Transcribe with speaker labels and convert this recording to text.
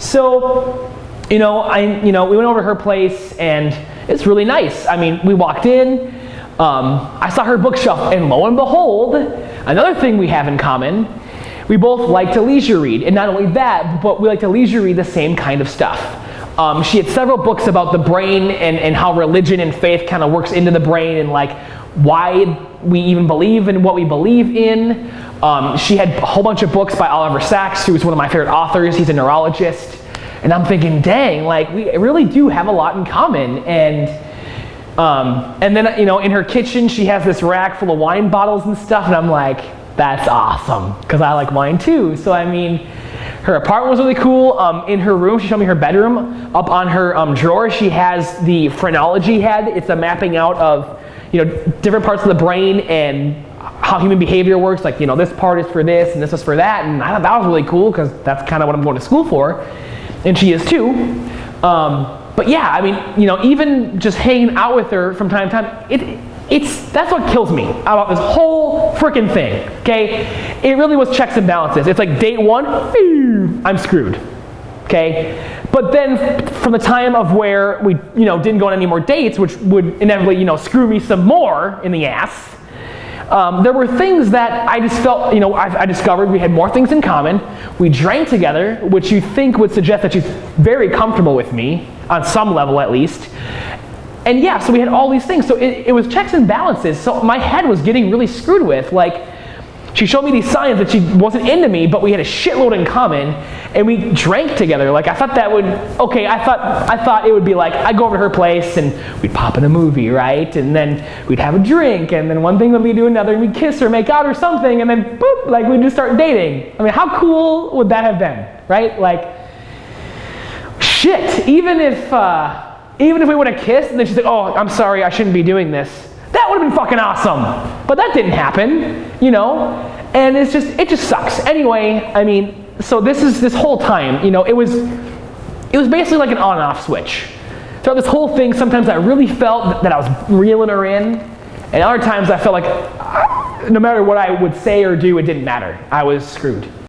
Speaker 1: So, we went over to her place, and it's really nice. I mean, we walked in, I saw her bookshelf, and lo and behold, another thing we have in common, we both like to leisure read. And not only that, but we like to leisure read the same kind of stuff. She had several books about the brain and how religion and faith kind of works into the brain, and like why we even believe in what we believe in. She had a whole bunch of books by Oliver Sacks, who is one of my favorite authors. He's a neurologist. And I'm thinking, dang, like we really do have a lot in common. And then, in her kitchen, she has this rack full of wine bottles and stuff. And I'm like, that's awesome, because I like wine too. So I mean, her apartment was really cool. In her room, she showed me her bedroom. Up on her drawer, she has the phrenology head. It's a mapping out of different parts of the brain and how human behavior works. Like, this part is for this and this is for that. And I thought that was really cool, because that's kind of what I'm going to school for. And she is too. But yeah, I mean, even just hanging out with her from time to time, that's what kills me about this whole freaking thing, okay? It really was checks and balances. It's like date one, I'm screwed, okay? But then from the time of where we, didn't go on any more dates, which would inevitably, screw me some more in the ass, there were things that I just felt, I discovered we had more things in common. We drank together, which you think would suggest that she's very comfortable with me, on some level at least. And yeah, so we had all these things. So it was checks and balances. So my head was getting really screwed with. Like, she showed me these signs that she wasn't into me, but we had a shitload in common, and we drank together. Like, I thought that would, I thought it would be like, I'd go over to her place, and we'd pop in a movie, right? And then we'd have a drink, and then one thing would lead to another, and we'd kiss or make out or something, and then boop, like we'd just start dating. I mean, how cool would that have been, right? Like, shit, even if we would have kissed, and then she's like, oh, I'm sorry, I shouldn't be doing this. That would have been fucking awesome. But that didn't happen, and it just sucks. Anyway, I mean, so this whole time, it was basically like an on and off switch. Throughout this whole thing, sometimes I really felt that I was reeling her in, and other times I felt like no matter what I would say or do, it didn't matter. I was screwed.